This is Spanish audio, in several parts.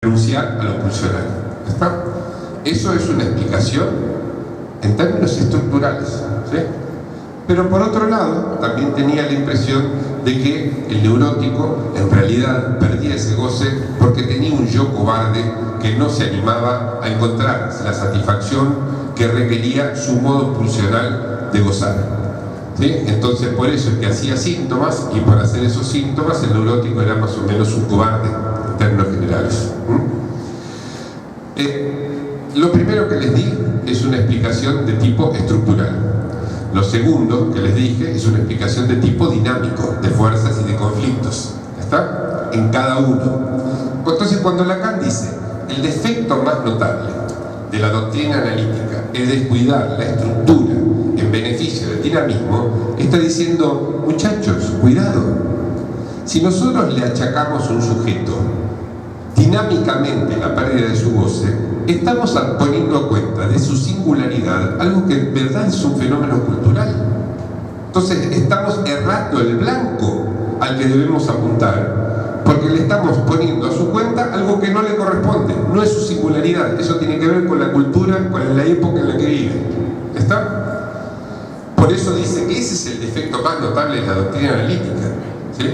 renunciar a lo pulsional. ¿Está? Eso es una explicación en términos estructurales, ¿sí? Pero por otro lado, también tenía la impresión de que el neurótico en realidad perdía ese goce porque tenía un yo cobarde que no se animaba a encontrar la satisfacción que requería su modo pulsional de gozar, ¿sí? Entonces por eso es que hacía síntomas, y por hacer esos síntomas el neurótico era más o menos un cobarde en términos generales. Lo primero que les di es una explicación de tipo estructural. Lo segundo que les dije es una explicación de tipo dinámico, de fuerzas y de conflictos. ¿Está? En cada uno. Entonces cuando Lacan dice el defecto más notable de la doctrina analítica es descuidar la estructura en beneficio del dinamismo, está diciendo, muchachos, cuidado. Si nosotros le achacamos a un sujeto dinámicamente la pérdida de su goce, estamos poniendo a cuenta de su singularidad algo que en verdad es un fenómeno cultural. Entonces estamos errando el blanco al que debemos apuntar, porque le estamos poniendo a su cuenta algo que no le corresponde, no es su singularidad. Eso tiene que ver con la cultura, con la época en la que vive. ¿Está? Por eso dice que ese es el defecto más notable de la doctrina analítica, ¿sí?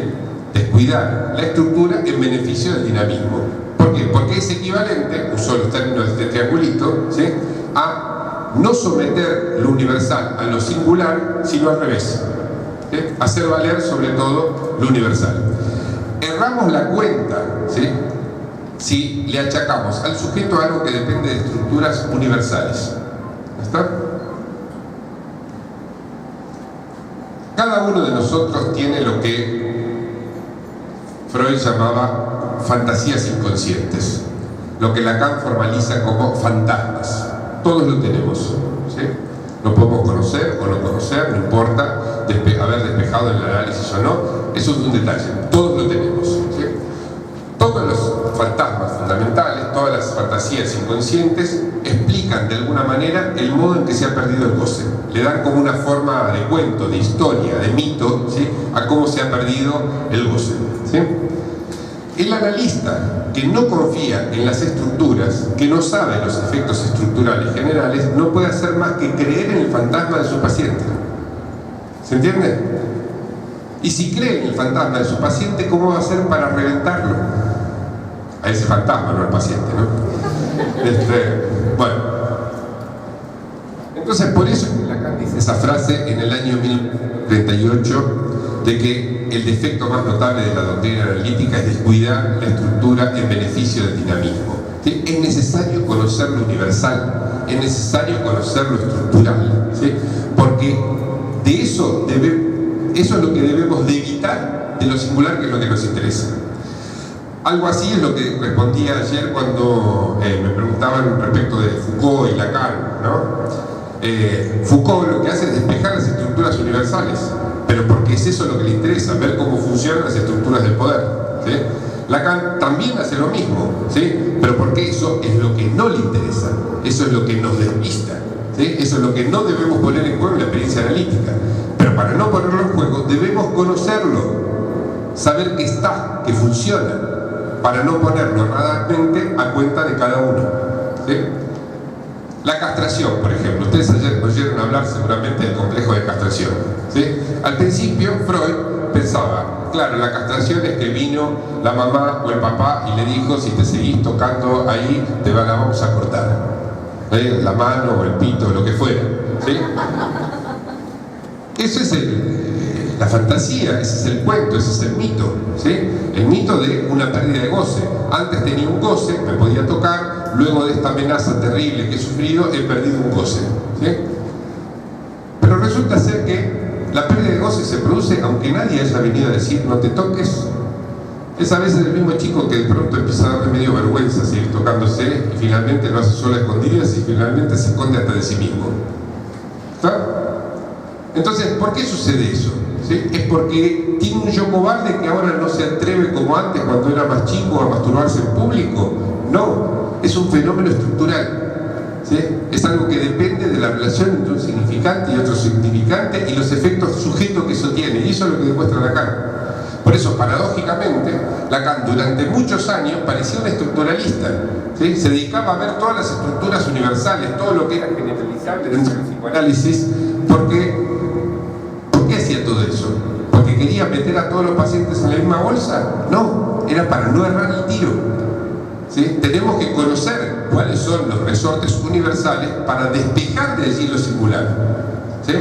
Descuidar la estructura en beneficio del dinamismo. ¿Por qué? Porque es equivalente, usó los términos de este triangulito, ¿sí?, a no someter lo universal a lo singular, sino al revés, ¿sí? Hacer valer sobre todo lo universal. Erramos la cuenta, ¿sí?, si le achacamos al sujeto algo que depende de estructuras universales. ¿Está? Cada uno de nosotros tiene lo que Freud llamaba fantasías inconscientes, lo que Lacan formaliza como fantasmas. Todos lo tenemos, ¿sí? Lo podemos conocer o no conocer, no importa haber despejado el análisis o no, eso es un detalle, todos lo tenemos, ¿sí? Todos los fantasmas fundamentales, todas las fantasías inconscientes explican de alguna manera el modo en que se ha perdido el goce, le dan como una forma de cuento, de historia, de mito, ¿sí?, a cómo se ha perdido el goce, ¿sí? El analista que no confía en las estructuras, que no sabe los efectos estructurales generales, no puede hacer más que creer en el fantasma de su paciente. ¿Se entiende? Y si cree en el fantasma de su paciente, ¿cómo va a hacer para reventarlo? A ese fantasma, no al paciente, ¿no? Bueno. Entonces, por eso es que Lacan dice esa frase en el año 1038, de que el defecto más notable de la doctrina analítica es descuidar la estructura en beneficio del dinamismo. ¿Sí? Es necesario conocer lo universal, es necesario conocer lo estructural, ¿sí?, porque de eso es lo que debemos de evitar de lo singular, que es lo que nos interesa. Algo así es lo que respondía ayer cuando me preguntaban respecto de Foucault y Lacan, ¿no? Foucault lo que hace es despejar las estructuras universales, pero porque es eso lo que le interesa, ver cómo funcionan las estructuras del poder, ¿sí? Lacan también hace lo mismo, ¿sí?, pero porque eso es lo que no le interesa, eso es lo que nos despista, ¿sí?, eso es lo que no debemos poner en juego en la experiencia analítica. Pero para no ponerlo en juego debemos conocerlo, saber que está, que funciona, para no ponerlo erradamente a cuenta de cada uno, ¿sí? La castración, por ejemplo, ustedes ayer oyeron hablar seguramente del complejo de castración, ¿sí? Al principio Freud pensaba, claro, la castración es que vino la mamá o el papá y le dijo, si te seguís tocando ahí, te la vamos a cortar, ¿sí?, la mano o el pito o lo que fuera, ¿sí? Eso es la fantasía, ese es el cuento, ese es el mito, ¿sí? El mito de una pérdida de goce. Antes tenía un goce, me podía tocar, luego de esta amenaza terrible que he sufrido, he perdido un goce, ¿sí? Pero resulta ser que la pérdida de goce se produce aunque nadie haya venido a decir no te toques. Es a veces el mismo chico que de pronto empieza a darle medio vergüenza seguir tocándose y finalmente lo hace solo a escondidas y finalmente se esconde hasta de sí mismo. ¿Está? Entonces, ¿por qué sucede eso? ¿Sí? Es porque tiene un yo cobarde que ahora no se atreve como antes cuando era más chico a masturbarse en público. No, es un fenómeno estructural, ¿sí? Es algo que depende de la relación entre un significante y otro significante y los efectos sujetos que eso tiene, y eso es lo que demuestra Lacan. Por eso, paradójicamente, Lacan durante muchos años parecía un estructuralista, ¿sí? Se dedicaba a ver todas las estructuras universales, todo lo que era generalizable dentro del psicoanálisis. ¿Por qué hacía todo eso? ¿Porque quería meter a todos los pacientes en la misma bolsa? No, era para no errar el tiro, ¿sí? Tenemos que conocer cuáles son los resortes universales para despejar de allí lo singular, ¿sí?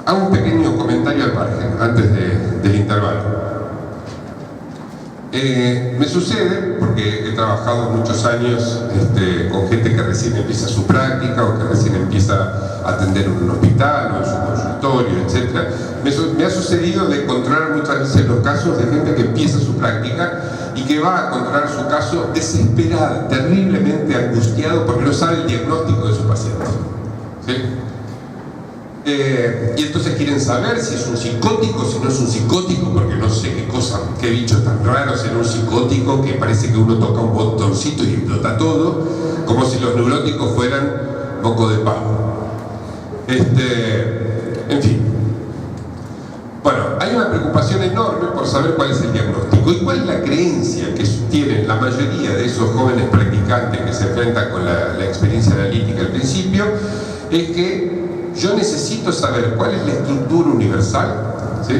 Hago un pequeño comentario al margen, antes del intervalo. Me sucede, porque he trabajado muchos años con gente que recién empieza su práctica o que recién empieza a atender en un hospital o en su consultorio, etc. Me ha sucedido de encontrar muchas veces los casos de gente que empieza su práctica y que va a encontrar su caso desesperado, terriblemente angustiado porque no sabe el diagnóstico de su paciente, ¿sí? Y entonces quieren saber si es un psicótico, si no es un psicótico, porque no sé qué bicho tan raro será un psicótico que parece que uno toca un botoncito y explota todo, como si los neuróticos fueran moco de pavo. En fin. Bueno, hay una preocupación enorme por saber cuál es el diagnóstico y cuál es la creencia que tienen la mayoría de esos jóvenes practicantes que se enfrentan con la experiencia analítica al principio, es que yo necesito saber cuál es la estructura universal, ¿sí?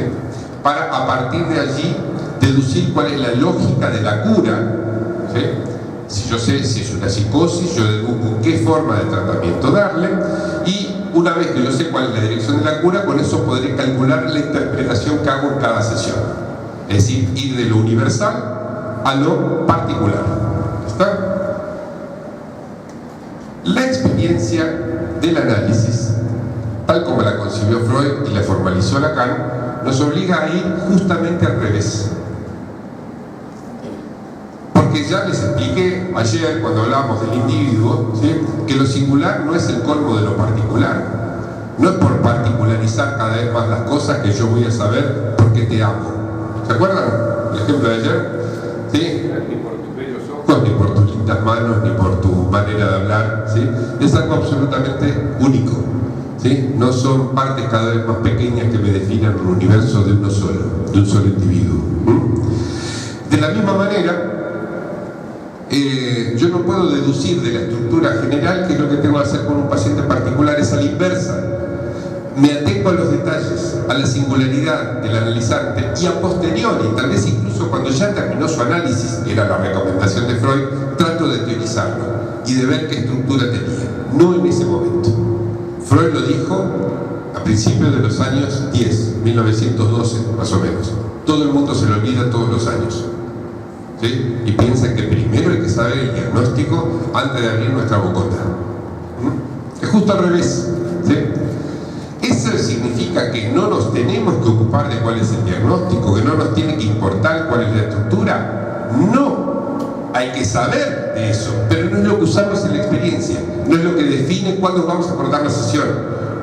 Para a partir de allí deducir cuál es la lógica de la cura, ¿sí? Si yo sé si es una psicosis, yo deduzco qué forma de tratamiento darle, y una vez que yo sé cuál es la dirección de la cura, con eso podré calcular la interpretación que hago en cada sesión. Es decir, ir de lo universal a lo particular. ¿Está? La experiencia del análisis, tal como la concibió Freud y la formalizó Lacan, nos obliga a ir justamente al revés. Porque ya les expliqué ayer, cuando hablábamos del individuo, ¿sí?, que lo singular no es el colmo de lo particular. No es por particularizar cada vez más las cosas que yo voy a saber por qué te amo. ¿Se acuerdan el ejemplo de ayer? ¿Sí? Ni por tus bellos ojos, ni por tus lindas manos, ni por tu manera de hablar, ¿sí? Es algo absolutamente único, ¿sí? No son partes cada vez más pequeñas que me definan un universo de un solo individuo. De la misma manera, yo no puedo deducir de la estructura general qué es lo que tengo que hacer con un paciente particular, es a la inversa. Me atengo a los detalles, a la singularidad del analizante, y a posteriori, tal vez incluso cuando ya terminó su análisis, que era la recomendación de Freud, trato de teorizarlo y de ver qué estructura tenía, no en ese momento. Freud lo dijo a principios de los años 10, 1912 más o menos. Todo el mundo se lo olvida todos los años, ¿sí? Y piensa que primero hay que saber el diagnóstico antes de abrir nuestra bocota. Es justo al revés, ¿sí? ¿Eso significa que no nos tenemos que ocupar de cuál es el diagnóstico, que no nos tiene que importar cuál es la estructura? No, hay que saber de eso, pero no es lo que usamos en la experiencia, no es lo que define cuándo vamos a cortar la sesión,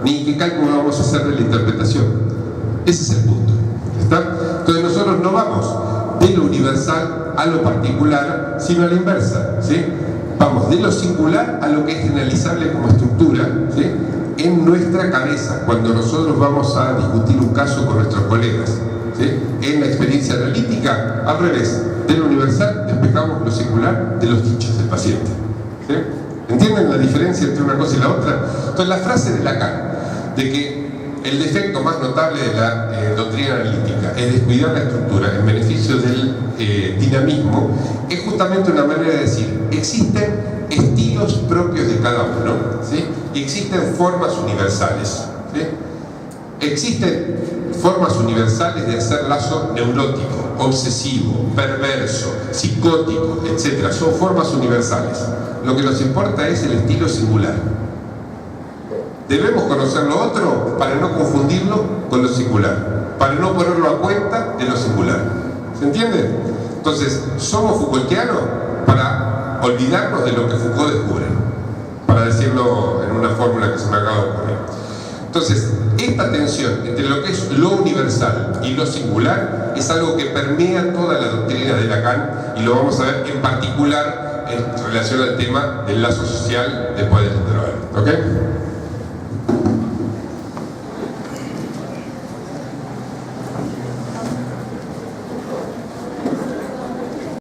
ni qué cálculo vamos a hacer de la interpretación. Ese es el punto, ¿está? Entonces nosotros no vamos de lo universal a lo particular, sino a la inversa, ¿sí? Vamos de lo singular a lo que es generalizable como estructura, ¿sí?, en nuestra cabeza, cuando nosotros vamos a discutir un caso con nuestros colegas, ¿sí? En la experiencia analítica, al revés, de lo universal despejamos lo singular de los dichos del paciente, ¿sí? ¿Entienden la diferencia entre una cosa y la otra? Entonces la frase de Lacan, de que el defecto más notable de la doctrina analítica es descuidar la estructura en beneficio del dinamismo, es justamente una manera de decir, existen estilos propios de cada uno, ¿sí? Y existen formas universales, ¿sí? Existen formas universales de hacer lazo neurótico, obsesivo, perverso, psicótico, etc. Son formas universales. Lo que nos importa es el estilo singular. Debemos conocer lo otro para no confundirlo con lo singular, para no ponerlo a cuenta de lo singular. ¿Se entiende? Entonces, somos Foucaultianos para olvidarnos de lo que Foucault descubre, para decirlo en una fórmula que se me acaba de ocurrir. Entonces, esta tensión entre lo que es lo universal y lo singular es algo que permea toda la doctrina de Lacan, y lo vamos a ver en particular en relación al tema del lazo social después del intervalo. ¿Ok?